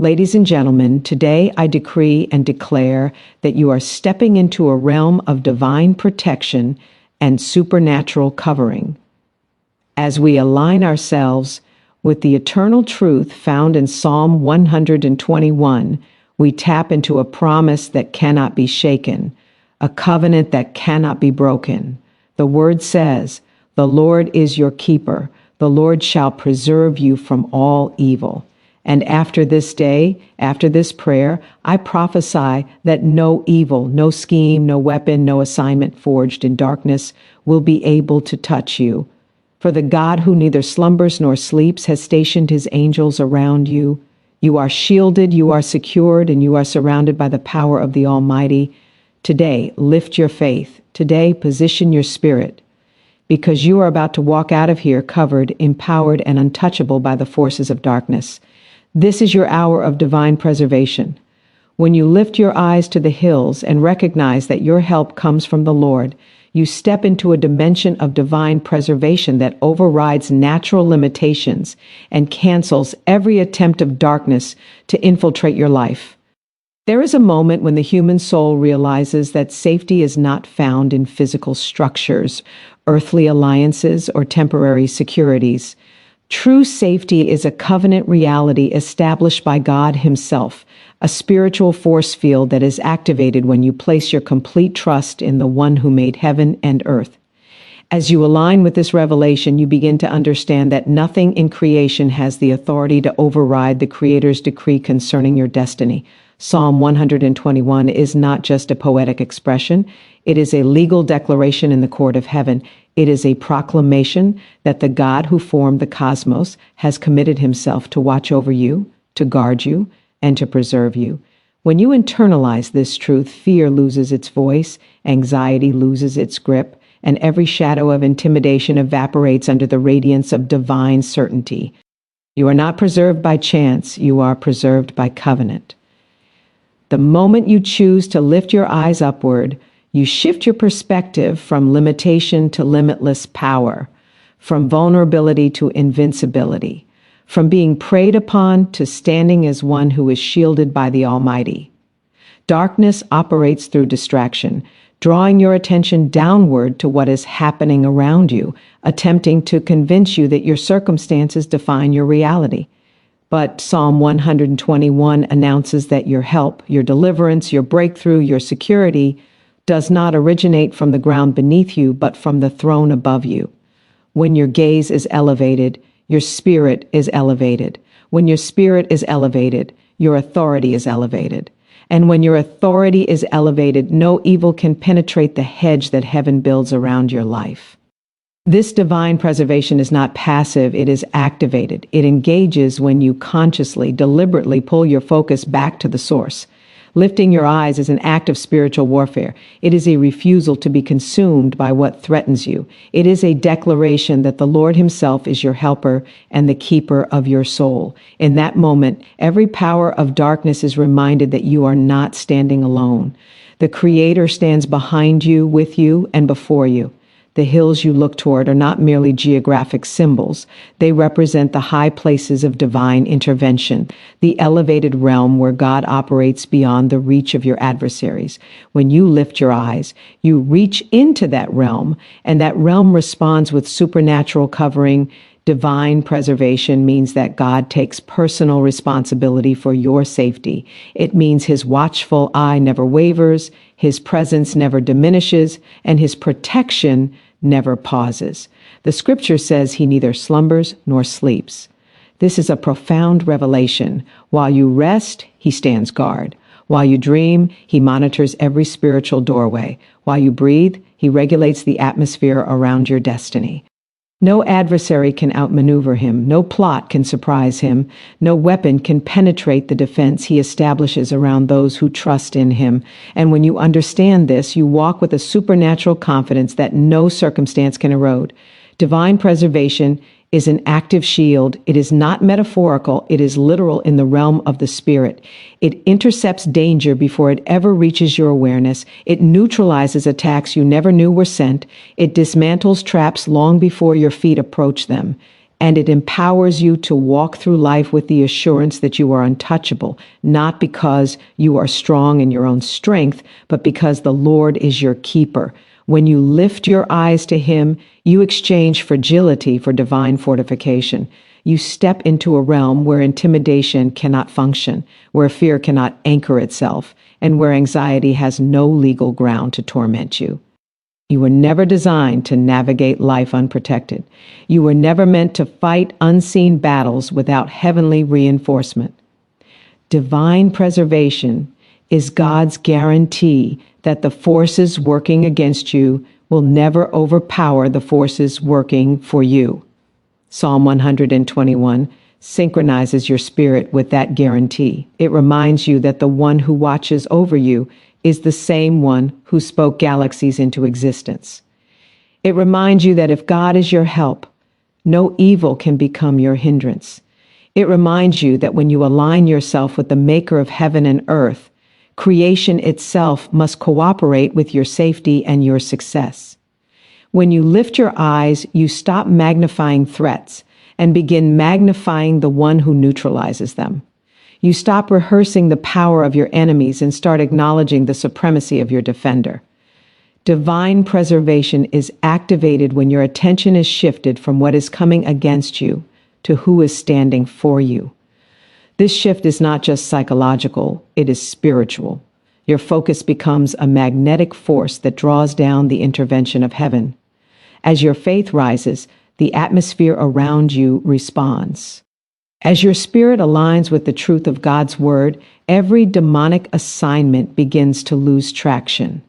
Ladies and gentlemen, today I decree and declare that you are stepping into a realm of divine protection and supernatural covering. As we align ourselves with the eternal truth found in Psalm 121, we tap into a promise that cannot be shaken, a covenant that cannot be broken. The word says, "The Lord is your keeper. The Lord shall preserve you from all evil." And after this day, after this prayer, I prophesy that no evil, no scheme, no weapon, no assignment forged in darkness will be able to touch you. For the God who neither slumbers nor sleeps has stationed his angels around you. You are shielded, you are secured, and you are surrounded by the power of the Almighty. Today, lift your faith. Today, position your spirit, because you are about to walk out of here covered, empowered, and untouchable by the forces of darkness. This is your hour of divine preservation. When you lift your eyes to the hills and recognize that your help comes from the Lord, you step into a dimension of divine preservation that overrides natural limitations and cancels every attempt of darkness to infiltrate your life. There is a moment when the human soul realizes that safety is not found in physical structures, earthly alliances, or temporary securities. True safety is a covenant reality established by God Himself, a spiritual force field that is activated when you place your complete trust in the one who made heaven and earth. As you align with this revelation, you begin to understand that nothing in creation has the authority to override the Creator's decree concerning your destiny. Psalm 121 is not just a poetic expression, it is a legal declaration in the court of heaven. It is a proclamation that the God who formed the cosmos has committed himself to watch over you, to guard you, and to preserve you. When you internalize this truth, fear loses its voice, anxiety loses its grip, and every shadow of intimidation evaporates under the radiance of divine certainty. You are not preserved by chance, you are preserved by covenant. The moment you choose to lift your eyes upward, you shift your perspective from limitation to limitless power, from vulnerability to invincibility, from being preyed upon to standing as one who is shielded by the Almighty. Darkness operates through distraction, drawing your attention downward to what is happening around you, attempting to convince you that your circumstances define your reality. But Psalm 121 announces that your help, your deliverance, your breakthrough, your security does not originate from the ground beneath you, but from the throne above you. When your gaze is elevated, your spirit is elevated. When your spirit is elevated, your authority is elevated. And when your authority is elevated, no evil can penetrate the hedge that heaven builds around your life. This divine preservation is not passive, it is activated. It engages when you consciously, deliberately pull your focus back to the source. Lifting your eyes is an act of spiritual warfare. It is a refusal to be consumed by what threatens you. It is a declaration that the Lord Himself is your helper and the keeper of your soul. In that moment, every power of darkness is reminded that you are not standing alone. The Creator stands behind you, with you, and before you. The hills you look toward are not merely geographic symbols. They represent the high places of divine intervention, the elevated realm where God operates beyond the reach of your adversaries. When you lift your eyes, you reach into that realm, and that realm responds with supernatural covering. Divine preservation means that God takes personal responsibility for your safety. It means His watchful eye never wavers, His presence never diminishes, and His protection never pauses. The scripture says He neither slumbers nor sleeps. This is a profound revelation. While you rest, He stands guard. While you dream, He monitors every spiritual doorway. While you breathe, He regulates the atmosphere around your destiny. No adversary can outmaneuver Him. No plot can surprise Him. No weapon can penetrate the defense He establishes around those who trust in Him. And when you understand this, you walk with a supernatural confidence that no circumstance can erode. Divine preservation is an active shield. It is not metaphorical. It is literal in the realm of the spirit. It intercepts danger before it ever reaches your awareness. It neutralizes attacks you never knew were sent. It dismantles traps long before your feet approach them. and it empowers you to walk through life with the assurance that you are untouchable, not because you are strong in your own strength, but because the Lord is your keeper. When you lift your eyes to Him, you exchange fragility for divine fortification. You step into a realm where intimidation cannot function, where fear cannot anchor itself, and where anxiety has no legal ground to torment you. You were never designed to navigate life unprotected. You were never meant to fight unseen battles without heavenly reinforcement. Divine preservation is God's guarantee that the forces working against you will never overpower the forces working for you. Psalm 121 synchronizes your spirit with that guarantee. It reminds you that the one who watches over you is the same one who spoke galaxies into existence. It reminds you that if God is your help, no evil can become your hindrance. It reminds you that when you align yourself with the maker of heaven and earth, creation itself must cooperate with your safety and your success. When you lift your eyes, you stop magnifying threats and begin magnifying the one who neutralizes them. You stop rehearsing the power of your enemies and start acknowledging the supremacy of your defender. Divine preservation is activated when your attention is shifted from what is coming against you to who is standing for you. This shift is not just psychological, it is spiritual. Your focus becomes a magnetic force that draws down the intervention of heaven. As your faith rises, the atmosphere around you responds. As your spirit aligns with the truth of God's word, every demonic assignment begins to lose traction.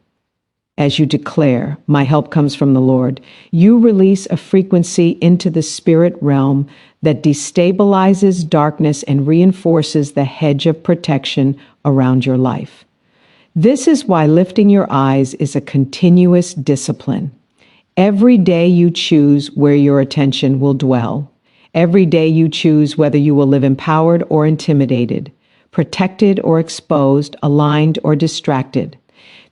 As you declare, "My help comes from the Lord," you release a frequency into the spirit realm that destabilizes darkness and reinforces the hedge of protection around your life. This is why lifting your eyes is a continuous discipline. Every day you choose where your attention will dwell. Every day you choose whether you will live empowered or intimidated, protected or exposed, aligned or distracted.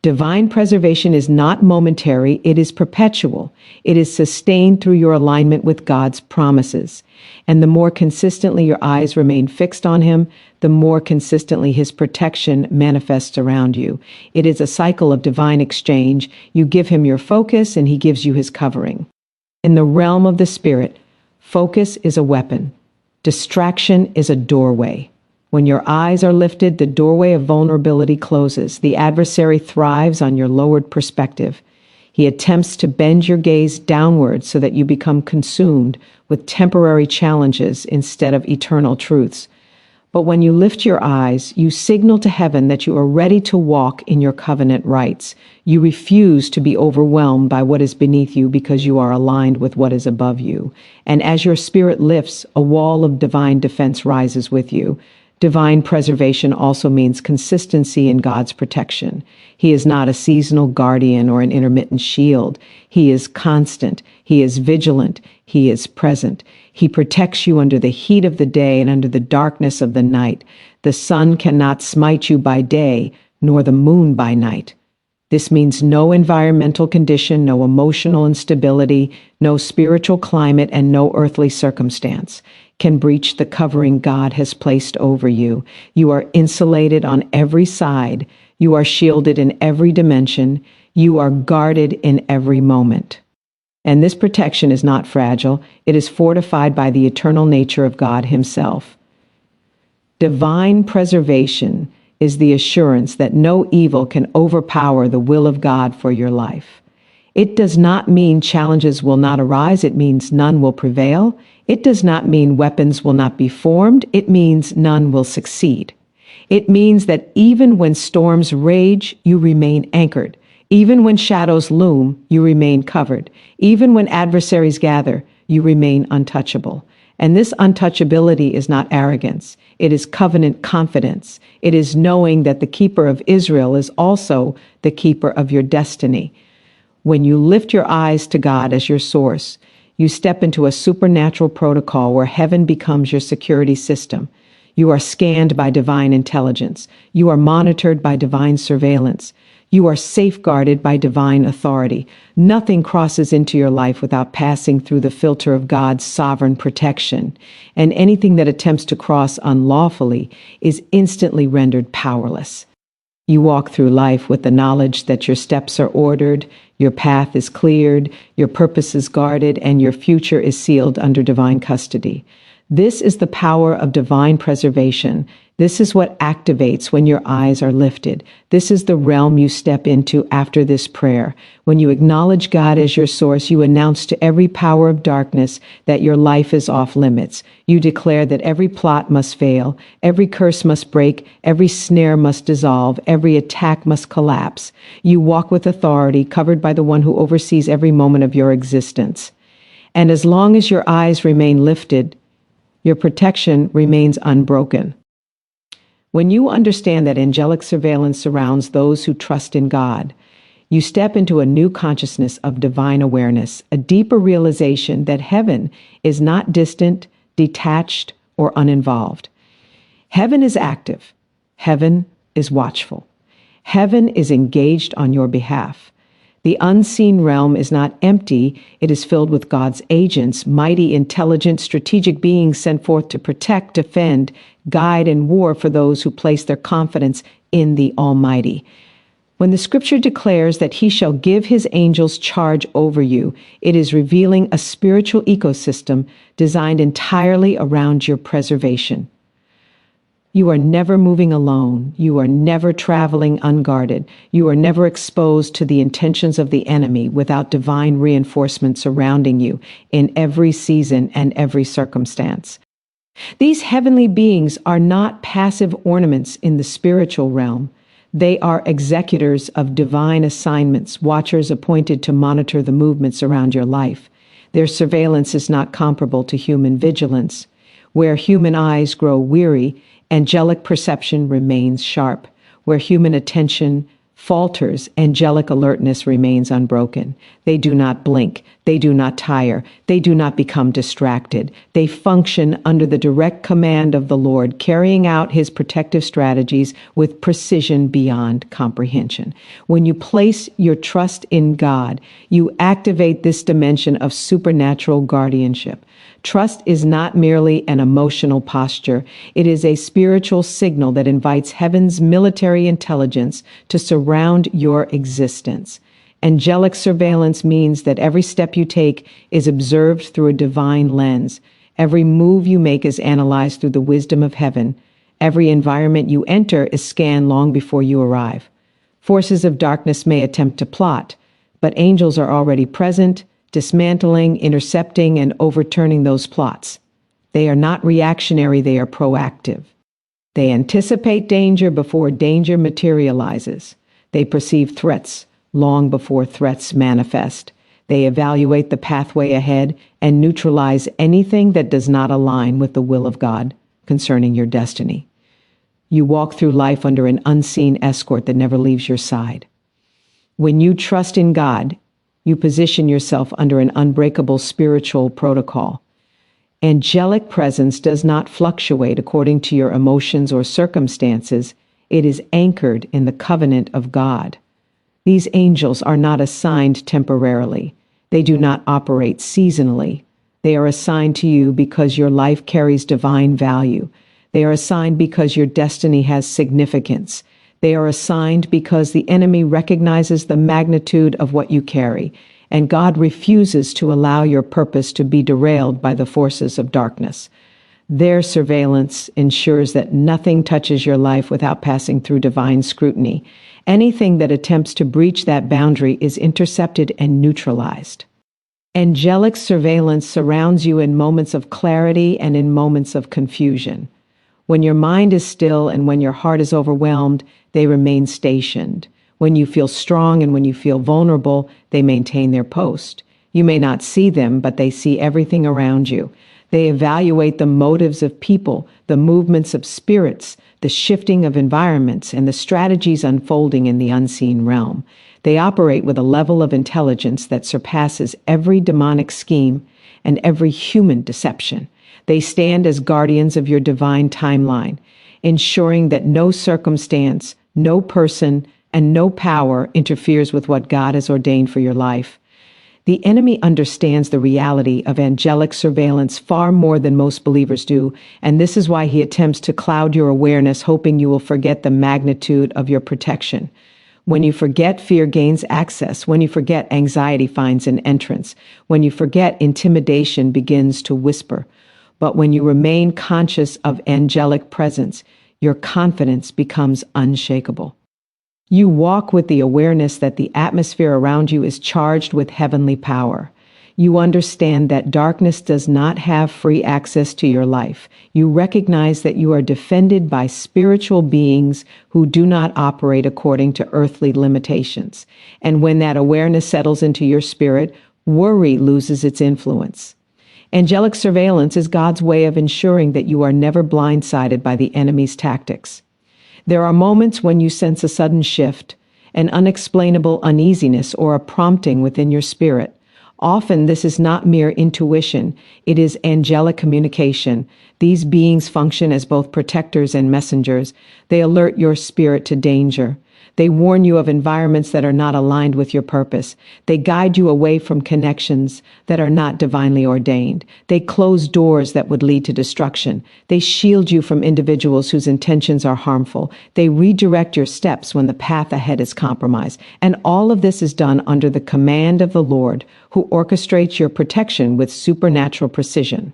Divine preservation is not momentary, it is perpetual. It is sustained through your alignment with God's promises. And the more consistently your eyes remain fixed on Him, the more consistently His protection manifests around you. It is a cycle of divine exchange. You give Him your focus, and He gives you His covering. In the realm of the Spirit, focus is a weapon. Distraction is a doorway. When your eyes are lifted, the doorway of vulnerability closes. The adversary thrives on your lowered perspective. He attempts to bend your gaze downward so that you become consumed with temporary challenges instead of eternal truths. But when you lift your eyes, you signal to heaven that you are ready to walk in your covenant rights. You refuse to be overwhelmed by what is beneath you because you are aligned with what is above you. And as your spirit lifts, a wall of divine defense rises with you. Divine preservation also means consistency in God's protection. He is not a seasonal guardian or an intermittent shield. He is constant. He is vigilant. He is present. He protects you under the heat of the day and under the darkness of the night. The sun cannot smite you by day, nor the moon by night. This means no environmental condition, no emotional instability, no spiritual climate, and no earthly circumstance can breach the covering God has placed over you. You are insulated on every side. You are shielded in every dimension. You are guarded in every moment. And this protection is not fragile. It is fortified by the eternal nature of God Himself. Divine preservation is the assurance that no evil can overpower the will of God for your life. It does not mean challenges will not arise. It means none will prevail. It does not mean weapons will not be formed. It means none will succeed. It means that even when storms rage, you remain anchored. Even when shadows loom, you remain covered. Even when adversaries gather, you remain untouchable. And this untouchability is not arrogance. It is covenant confidence. It is knowing that the keeper of Israel is also the keeper of your destiny. When you lift your eyes to God as your source, you step into a supernatural protocol where heaven becomes your security system. You are scanned by divine intelligence. You are monitored by divine surveillance. You are safeguarded by divine authority. Nothing crosses into your life without passing through the filter of God's sovereign protection, and anything that attempts to cross unlawfully is instantly rendered powerless. You walk through life with the knowledge that your steps are ordered, your path is cleared, your purpose is guarded, and your future is sealed under divine custody. This is the power of divine preservation. This is what activates when your eyes are lifted. This is the realm you step into after this prayer. When you acknowledge God as your source, you announce to every power of darkness that your life is off limits. You declare that every plot must fail, every curse must break, every snare must dissolve, every attack must collapse. You walk with authority, covered by the one who oversees every moment of your existence. And as long as your eyes remain lifted, your protection remains unbroken. When you understand that angelic surveillance surrounds those who trust in God, you step into a new consciousness of divine awareness, a deeper realization that heaven is not distant, detached, or uninvolved. Heaven is active. Heaven is watchful. Heaven is engaged on your behalf. The unseen realm is not empty, it is filled with God's agents, mighty, intelligent, strategic beings sent forth to protect, defend, guide, and war for those who place their confidence in the Almighty. When the scripture declares that he shall give his angels charge over you, it is revealing a spiritual ecosystem designed entirely around your preservation. You are never moving alone. You are never traveling unguarded. You are never exposed to the intentions of the enemy without divine reinforcement surrounding you in every season and every circumstance. These heavenly beings are not passive ornaments in the spiritual realm. They are executors of divine assignments, watchers appointed to monitor the movements around your life. Their surveillance is not comparable to human vigilance. Where human eyes grow weary, angelic perception remains sharp. Where human attention falters, angelic alertness remains unbroken. They do not blink. They do not tire. They do not become distracted. They function under the direct command of the Lord, carrying out his protective strategies with precision beyond comprehension. When you place your trust in God, you activate this dimension of supernatural guardianship. Trust is not merely an emotional posture. It is a spiritual signal that invites heaven's military intelligence to surround your existence. Angelic surveillance means that every step you take is observed through a divine lens. Every move you make is analyzed through the wisdom of heaven. Every environment you enter is scanned long before you arrive. Forces of darkness may attempt to plot, but angels are already present, dismantling, intercepting, and overturning those plots. They are not reactionary, they are proactive. They anticipate danger before danger materializes. They perceive threats long before threats manifest. They evaluate the pathway ahead and neutralize anything that does not align with the will of God concerning your destiny. You walk through life under an unseen escort that never leaves your side. When you trust in God, you position yourself under an unbreakable spiritual protocol. Angelic presence does not fluctuate according to your emotions or circumstances. It is anchored in the covenant of God. These angels are not assigned temporarily. They do not operate seasonally. They are assigned to you because your life carries divine value. They are assigned because your destiny has significance. They are assigned because the enemy recognizes the magnitude of what you carry, and God refuses to allow your purpose to be derailed by the forces of darkness. Their surveillance ensures that nothing touches your life without passing through divine scrutiny. Anything that attempts to breach that boundary is intercepted and neutralized. Angelic surveillance surrounds you in moments of clarity and in moments of confusion. When your mind is still and when your heart is overwhelmed, they remain stationed. When you feel strong and when you feel vulnerable, they maintain their post. You may not see them, but they see everything around you. They evaluate the motives of people, the movements of spirits, the shifting of environments, and the strategies unfolding in the unseen realm. They operate with a level of intelligence that surpasses every demonic scheme and every human deception. They stand as guardians of your divine timeline, ensuring that no circumstance, no person, and no power interferes with what God has ordained for your life. The enemy understands the reality of angelic surveillance far more than most believers do, and this is why he attempts to cloud your awareness, hoping you will forget the magnitude of your protection. When you forget, fear gains access. When you forget, anxiety finds an entrance. When you forget, intimidation begins to whisper. But when you remain conscious of angelic presence, your confidence becomes unshakable. You walk with the awareness that the atmosphere around you is charged with heavenly power. You understand that darkness does not have free access to your life. You recognize that you are defended by spiritual beings who do not operate according to earthly limitations. And when that awareness settles into your spirit, worry loses its influence. Angelic surveillance is God's way of ensuring that you are never blindsided by the enemy's tactics. There are moments when you sense a sudden shift, an unexplainable uneasiness, or a prompting within your spirit. Often this is not mere intuition, it is angelic communication. These beings function as both protectors and messengers. They alert your spirit to danger. They warn you of environments that are not aligned with your purpose. They guide you away from connections that are not divinely ordained. They close doors that would lead to destruction. They shield you from individuals whose intentions are harmful. They redirect your steps when the path ahead is compromised. And all of this is done under the command of the Lord, who orchestrates your protection with supernatural precision.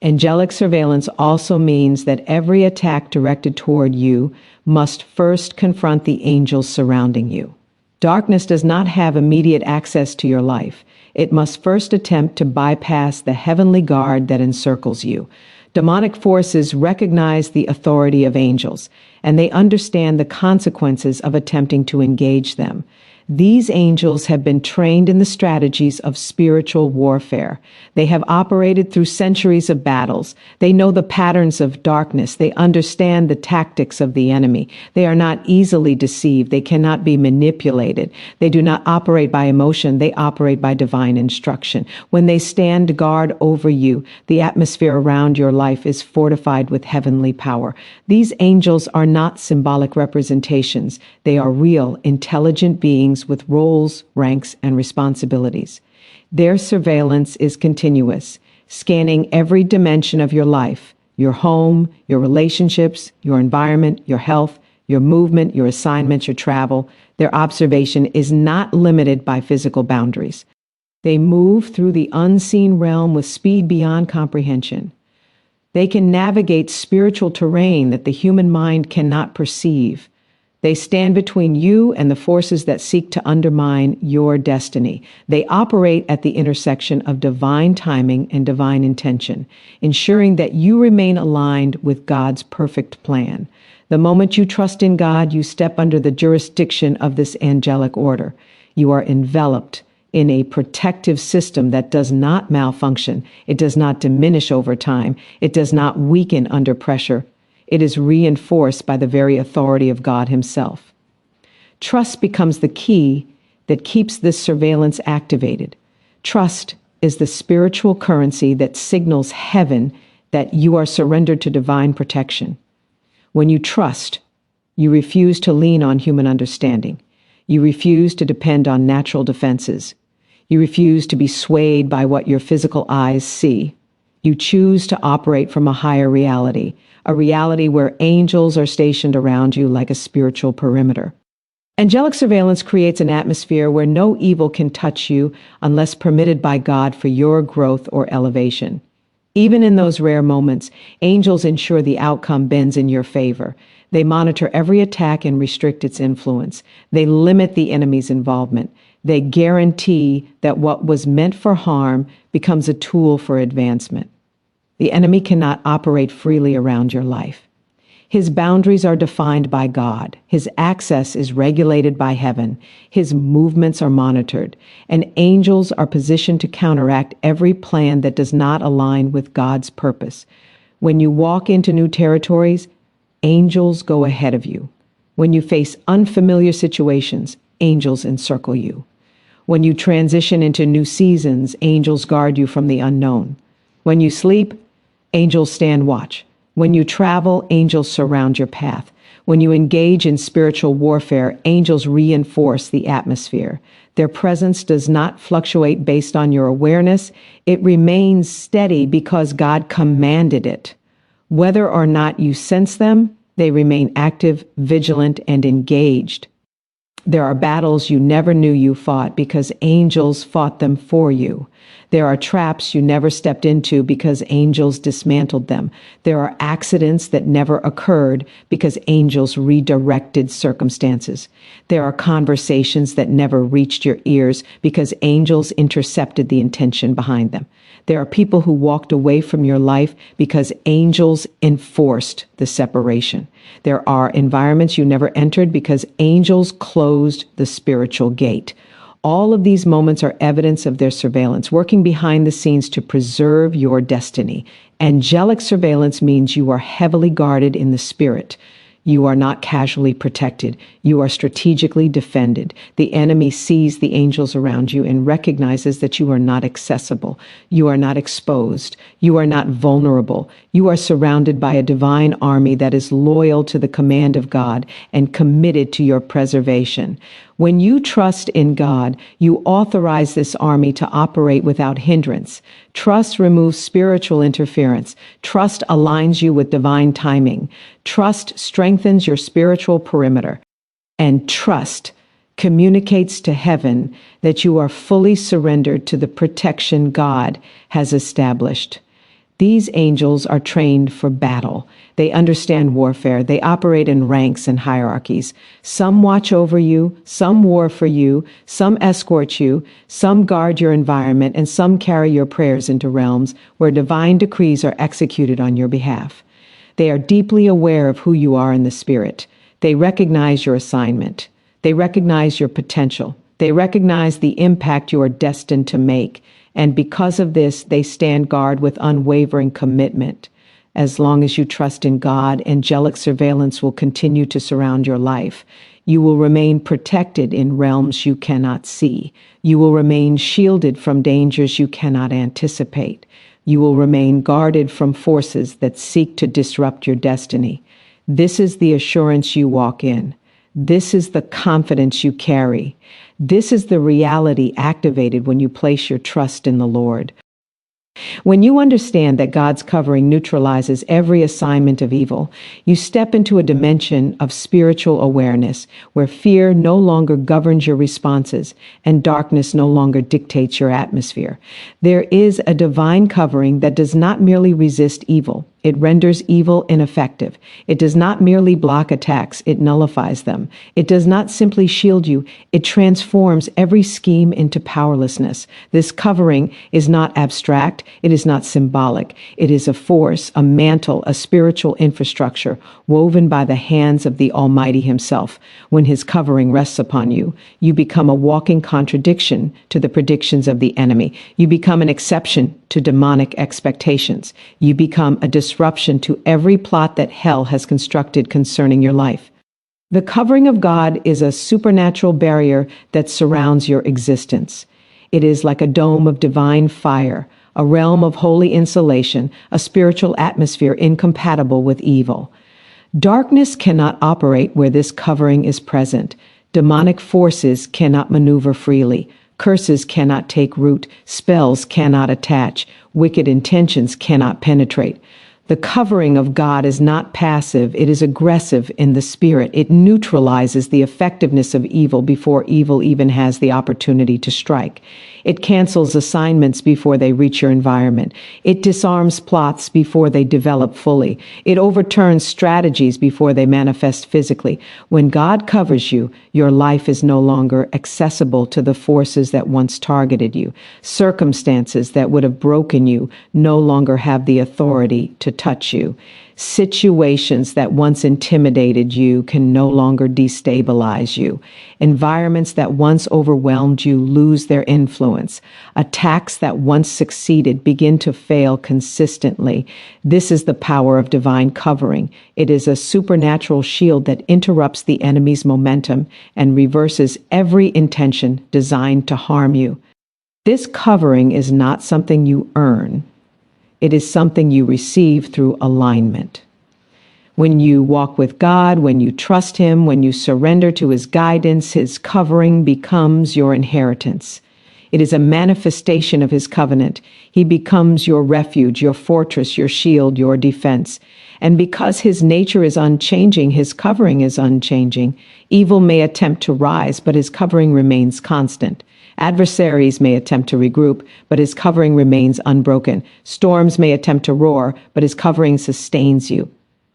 Angelic surveillance also means that every attack directed toward you must first confront the angels surrounding you. Darkness does not have immediate access to your life. It must first attempt to bypass the heavenly guard that encircles you. Demonic forces recognize the authority of angels, and they understand the consequences of attempting to engage them. These angels have been trained in the strategies of spiritual warfare. They have operated through centuries of battles. They know the patterns of darkness. They understand the tactics of the enemy. They are not easily deceived. They cannot be manipulated. They do not operate by emotion. They operate by divine instruction. When they stand guard over you, the atmosphere around your life is fortified with heavenly power. These angels are not symbolic representations. They are real, intelligent beings with roles, ranks, and responsibilities. Their surveillance is continuous, scanning every dimension of your life, your home, your relationships, your environment, your health, your movement, your assignments, your travel. Their observation is not limited by physical boundaries. They move through the unseen realm with speed beyond comprehension. They can navigate spiritual terrain that the human mind cannot perceive. They stand between you and the forces that seek to undermine your destiny. They operate at the intersection of divine timing and divine intention, ensuring that you remain aligned with God's perfect plan. The moment you trust in God, you step under the jurisdiction of this angelic order. You are enveloped in a protective system that does not malfunction. It does not diminish over time. It does not weaken under pressure. It is reinforced by the very authority of God Himself. Trust becomes the key that keeps this surveillance activated. Trust is the spiritual currency that signals heaven that you are surrendered to divine protection. When you trust, you refuse to lean on human understanding. You refuse to depend on natural defenses. You refuse to be swayed by what your physical eyes see. You choose to operate from a higher reality, a reality where angels are stationed around you like a spiritual perimeter. Angelic surveillance creates an atmosphere where no evil can touch you unless permitted by God for your growth or elevation. Even in those rare moments, angels ensure the outcome bends in your favor. They monitor every attack and restrict its influence. They limit the enemy's involvement. They guarantee that what was meant for harm becomes a tool for advancement. The enemy cannot operate freely around your life. His boundaries are defined by God. His access is regulated by heaven. His movements are monitored, and angels are positioned to counteract every plan that does not align with God's purpose. When you walk into new territories, angels go ahead of you. When you face unfamiliar situations, angels encircle you. When you transition into new seasons, angels guard you from the unknown. When you sleep, angels stand watch. When you travel, angels surround your path. When you engage in spiritual warfare, angels reinforce the atmosphere. Their presence does not fluctuate based on your awareness. It remains steady because God commanded it. Whether or not you sense them, they remain active, vigilant, and engaged. There are battles you never knew you fought because angels fought them for you. There are traps you never stepped into because angels dismantled them. There are accidents that never occurred because angels redirected circumstances. There are conversations that never reached your ears because angels intercepted the intention behind them. There are people who walked away from your life because angels enforced the separation. There are environments you never entered because angels closed the spiritual gate. All of these moments are evidence of their surveillance, working behind the scenes to preserve your destiny. Angelic surveillance means you are heavily guarded in the spirit. You are not casually protected. You are strategically defended. The enemy sees the angels around you and recognizes that you are not accessible. You are not exposed. You are not vulnerable. You are surrounded by a divine army that is loyal to the command of God and committed to your preservation. When you trust in God, you authorize this army to operate without hindrance. Trust removes spiritual interference. Trust aligns you with divine timing. Trust strengthens your spiritual perimeter. And trust communicates to heaven that you are fully surrendered to the protection God has established. These angels are trained for battle. They understand warfare. They operate in ranks and hierarchies. Some watch over you, some war for you, some escort you, some guard your environment, and some carry your prayers into realms where divine decrees are executed on your behalf. They are deeply aware of who you are in the spirit. They recognize your assignment. They recognize your potential. They recognize the impact you are destined to make. And because of this, they stand guard with unwavering commitment. As long as you trust in God, angelic surveillance will continue to surround your life. You will remain protected in realms you cannot see. You will remain shielded from dangers you cannot anticipate. You will remain guarded from forces that seek to disrupt your destiny. This is the assurance you walk in. This is the confidence you carry. This is the reality activated when you place your trust in the Lord. When you understand that God's covering neutralizes every assignment of evil, you step into a dimension of spiritual awareness where fear no longer governs your responses and darkness no longer dictates your atmosphere. There is a divine covering that does not merely resist evil. It renders evil ineffective. It does not merely block attacks, it nullifies them. It does not simply shield you, it transforms every scheme into powerlessness. This covering is not abstract, it is not symbolic. It is a force, a mantle, a spiritual infrastructure woven by the hands of the Almighty Himself. When His covering rests upon you, you become a walking contradiction to the predictions of the enemy. You become an exception to demonic expectations. You become a disruption to every plot that hell has constructed concerning your life. The covering of God is a supernatural barrier that surrounds your existence. It is like a dome of divine fire, a realm of holy insulation, a spiritual atmosphere incompatible with evil. Darkness cannot operate where this covering is present. Demonic forces cannot maneuver freely. Curses cannot take root. Spells cannot attach. Wicked intentions cannot penetrate. The covering of God is not passive, it is aggressive in the spirit. It neutralizes the effectiveness of evil before evil even has the opportunity to strike. It cancels assignments before they reach your environment. It disarms plots before they develop fully. It overturns strategies before they manifest physically. When God covers you, your life is no longer accessible to the forces that once targeted you. Circumstances that would have broken you no longer have the authority to touch you. Situations that once intimidated you can no longer destabilize you. Environments that once overwhelmed you lose their influence. Attacks that once succeeded begin to fail consistently. This is the power of divine covering. It is a supernatural shield that interrupts the enemy's momentum and reverses every intention designed to harm you. This covering is not something you earn. It is something you receive through alignment. When you walk with God, when you trust Him, when you surrender to His guidance, His covering becomes your inheritance. It is a manifestation of His covenant. He becomes your refuge, your fortress, your shield, your defense. And because His nature is unchanging, His covering is unchanging. Evil may attempt to rise, but His covering remains constant. Adversaries may attempt to regroup, but His covering remains unbroken. Storms may attempt to roar, but His covering sustains you.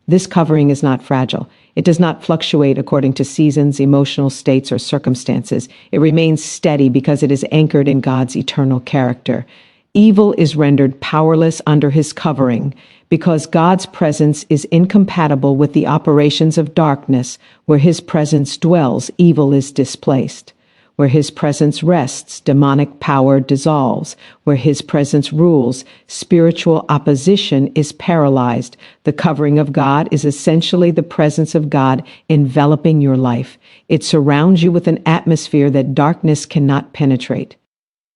This covering is not fragile. It does not fluctuate according to seasons, emotional states, or circumstances. It remains steady because it is anchored in God's eternal character. Evil is rendered powerless under His covering because God's presence is incompatible with the operations of darkness. Where His presence dwells, evil is displaced. Where His presence rests, demonic power dissolves. Where His presence rules, spiritual opposition is paralyzed. The covering of God is essentially the presence of God enveloping your life. It surrounds you with an atmosphere that darkness cannot penetrate.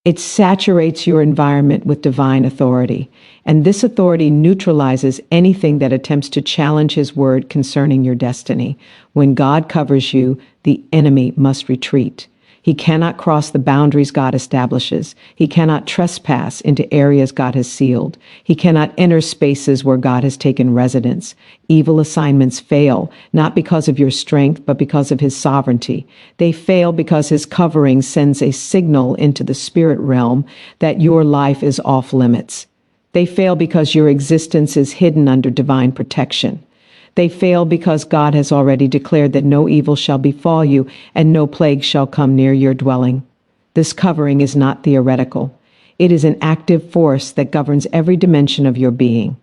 It saturates your environment with divine authority, and this authority neutralizes anything that attempts to challenge His word concerning your destiny. When God covers you, the enemy must retreat. He cannot cross the boundaries God establishes. He cannot trespass into areas God has sealed. He cannot enter spaces where God has taken residence. Evil assignments fail, not because of your strength, but because of His sovereignty. They fail because His covering sends a signal into the spirit realm that your life is off limits. They fail because your existence is hidden under divine protection. They fail because God has already declared that no evil shall befall you and no plague shall come near your dwelling. This covering is not theoretical. It is an active force that governs every dimension of your being.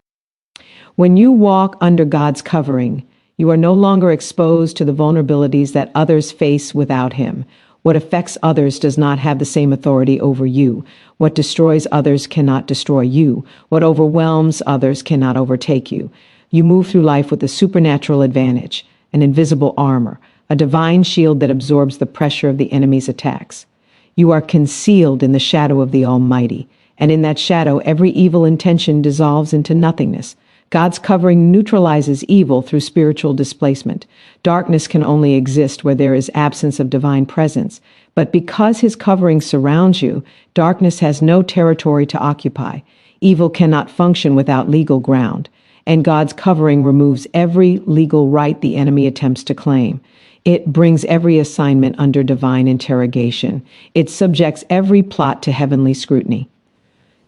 When you walk under God's covering, you are no longer exposed to the vulnerabilities that others face without Him. What affects others does not have the same authority over you. What destroys others cannot destroy you. What overwhelms others cannot overtake you. You move through life with a supernatural advantage, an invisible armor, a divine shield that absorbs the pressure of the enemy's attacks. You are concealed in the shadow of the Almighty, and in that shadow every evil intention dissolves into nothingness. God's covering neutralizes evil through spiritual displacement. Darkness can only exist where there is absence of divine presence, but because His covering surrounds you, darkness has no territory to occupy. Evil cannot function without legal ground. And God's covering removes every legal right the enemy attempts to claim. It brings every assignment under divine interrogation. It subjects every plot to heavenly scrutiny.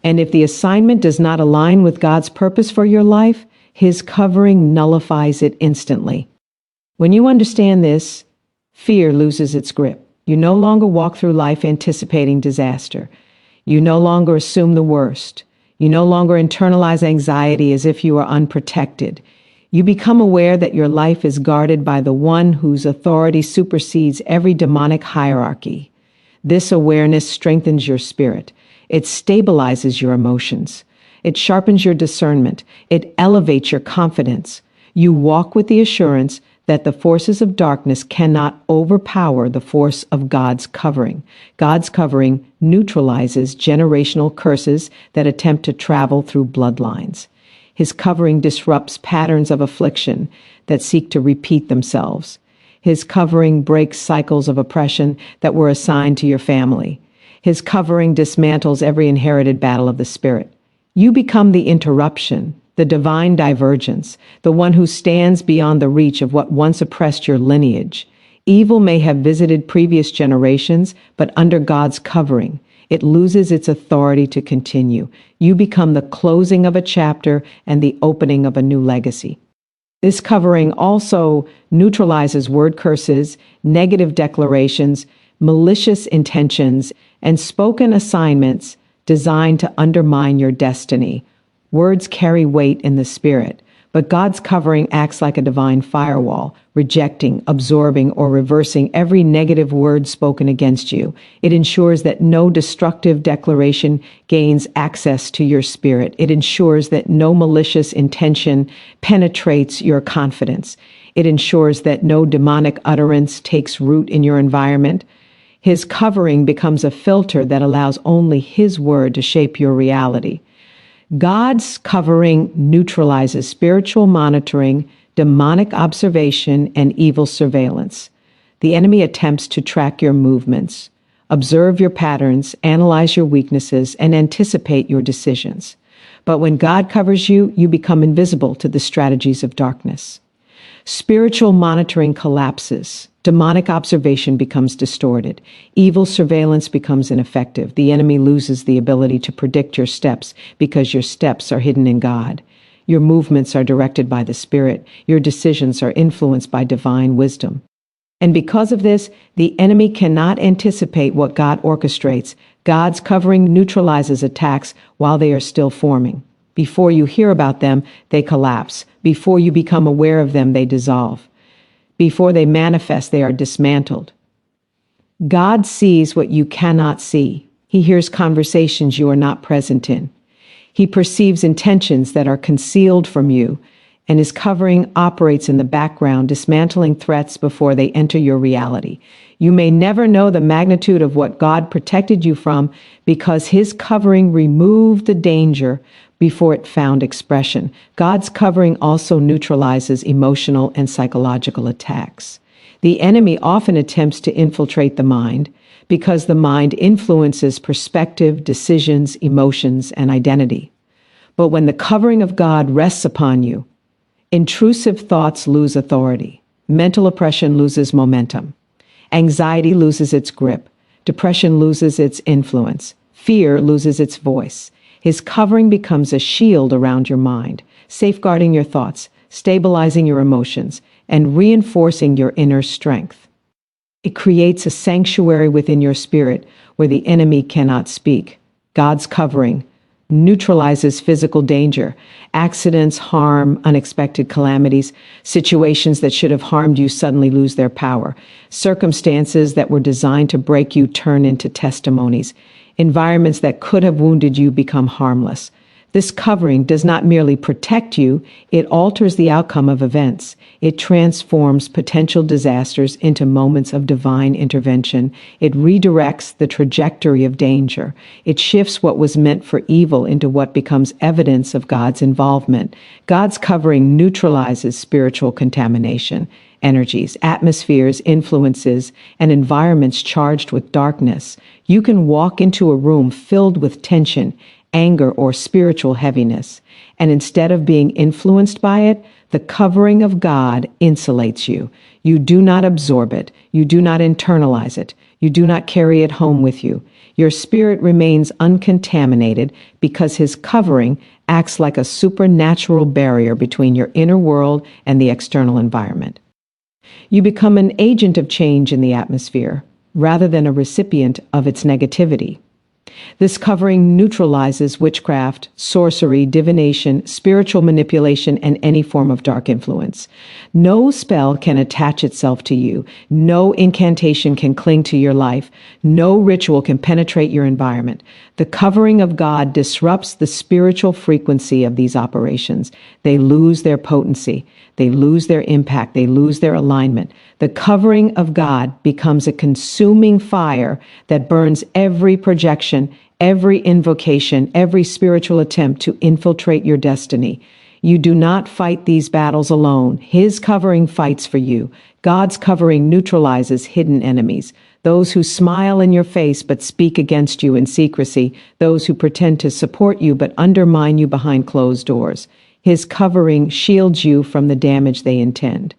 And if the assignment does not align with God's purpose for your life, His covering nullifies it instantly. When you understand this, fear loses its grip. You no longer walk through life anticipating disaster. You no longer assume the worst. You no longer internalize anxiety as if you are unprotected. You become aware that your life is guarded by the one whose authority supersedes every demonic hierarchy. This awareness strengthens your spirit. It stabilizes your emotions. It sharpens your discernment. It elevates your confidence. You walk with the assurance that the forces of darkness cannot overpower the force of God's covering. God's covering neutralizes generational curses that attempt to travel through bloodlines. His covering disrupts patterns of affliction that seek to repeat themselves. His covering breaks cycles of oppression that were assigned to your family. His covering dismantles every inherited battle of the spirit. You become the interruption, the divine divergence, the one who stands beyond the reach of what once oppressed your lineage. Evil may have visited previous generations, but under God's covering, it loses its authority to continue. You become the closing of a chapter and the opening of a new legacy. This covering also neutralizes word curses, negative declarations, malicious intentions, and spoken assignments designed to undermine your destiny. Words carry weight in the spirit, but God's covering acts like a divine firewall, rejecting, absorbing, or reversing every negative word spoken against you. It ensures that no destructive declaration gains access to your spirit. It ensures that no malicious intention penetrates your confidence. It ensures that no demonic utterance takes root in your environment. His covering becomes a filter that allows only His word to shape your reality. God's covering neutralizes spiritual monitoring, demonic observation, and evil surveillance. The enemy attempts to track your movements, observe your patterns, analyze your weaknesses, and anticipate your decisions. But when God covers you, you become invisible to the strategies of darkness. Spiritual monitoring collapses. Demonic observation becomes distorted. Evil surveillance becomes ineffective. The enemy loses the ability to predict your steps because your steps are hidden in God. Your movements are directed by the Spirit. Your decisions are influenced by divine wisdom. And because of this, the enemy cannot anticipate what God orchestrates. God's covering neutralizes attacks while they are still forming. Before you hear about them, they collapse. Before you become aware of them, they dissolve. Before they manifest, they are dismantled. God sees what you cannot see. He hears conversations you are not present in. He perceives intentions that are concealed from you, and his covering operates in the background, dismantling threats before they enter your reality. You may never know the magnitude of what God protected you from because his covering removed the danger before it found expression. God's covering also neutralizes emotional and psychological attacks. The enemy often attempts to infiltrate the mind because the mind influences perspective, decisions, emotions, and identity. But when the covering of God rests upon you, intrusive thoughts lose authority. Mental oppression loses momentum. Anxiety loses its grip. Depression loses its influence. Fear loses its voice. His covering becomes a shield around your mind, safeguarding your thoughts, stabilizing your emotions, and reinforcing your inner strength. It creates a sanctuary within your spirit where the enemy cannot speak. God's covering neutralizes physical danger, accidents, harm, unexpected calamities, situations that should have harmed you suddenly lose their power. Circumstances that were designed to break you turn into testimonies. Environments that could have wounded you become harmless. This covering does not merely protect you, it alters the outcome of events. It transforms potential disasters into moments of divine intervention. It redirects the trajectory of danger. It shifts what was meant for evil into what becomes evidence of God's involvement. God's covering neutralizes spiritual contamination, energies, atmospheres, influences, and environments charged with darkness. You can walk into a room filled with tension, anger, or spiritual heaviness, and instead of being influenced by it, the covering of God insulates you. You do not absorb it. You do not internalize it. You do not carry it home with you. Your spirit remains uncontaminated because his covering acts like a supernatural barrier between your inner world and the external environment. You become an agent of change in the atmosphere rather than a recipient of its negativity. This covering neutralizes witchcraft, sorcery, divination, spiritual manipulation, and any form of dark influence. No spell can attach itself to you. No incantation can cling to your life. No ritual can penetrate your environment. The covering of God disrupts the spiritual frequency of these operations. They lose their potency. They lose their impact. They lose their alignment. The covering of God becomes a consuming fire that burns every projection, every invocation, every spiritual attempt to infiltrate your destiny. You do not fight these battles alone. His covering fights for you. God's covering neutralizes hidden enemies. Those who smile in your face but speak against you in secrecy. Those who pretend to support you but undermine you behind closed doors. His covering shields you from the damage they intend.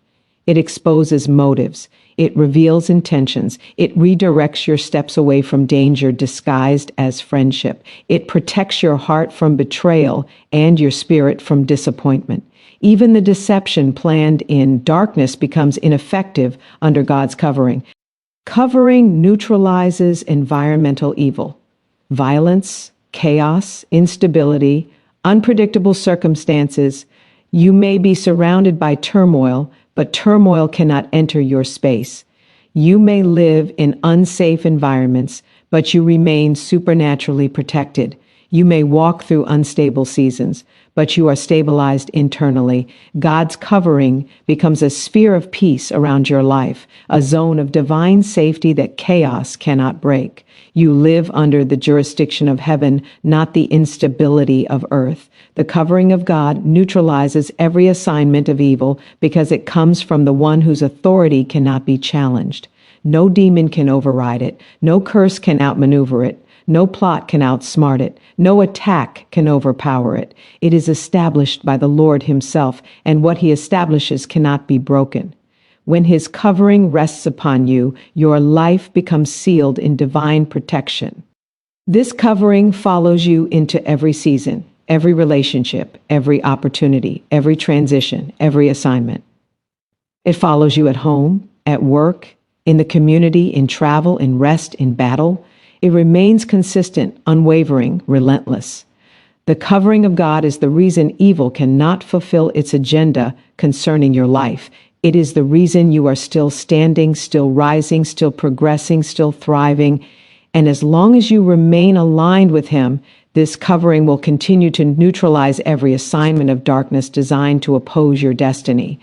It exposes motives. It reveals intentions. It redirects your steps away from danger disguised as friendship. It protects your heart from betrayal and your spirit from disappointment. Even the deception planned in darkness becomes ineffective under God's covering. Covering neutralizes environmental evil. Violence, chaos, instability, unpredictable circumstances. You may be surrounded by turmoil, but turmoil cannot enter your space. You may live in unsafe environments, but you remain supernaturally protected. You may walk through unstable seasons, but you are stabilized internally. God's covering becomes a sphere of peace around your life, a zone of divine safety that chaos cannot break. You live under the jurisdiction of heaven, not the instability of earth. The covering of God neutralizes every assignment of evil because it comes from the one whose authority cannot be challenged. No demon can override it. No curse can outmaneuver it. No plot can outsmart it. No attack can overpower it. It is established by the Lord himself, and what he establishes cannot be broken. When his covering rests upon you, your life becomes sealed in divine protection. This covering follows you into every season, every relationship, every opportunity, every transition, every assignment. It follows you at home, at work, in the community, in travel, in rest, in battle. It remains consistent, unwavering, relentless. The covering of God is the reason evil cannot fulfill its agenda concerning your life. It is the reason you are still standing, still rising, still progressing, still thriving. And as long as you remain aligned with him, this covering will continue to neutralize every assignment of darkness designed to oppose your destiny.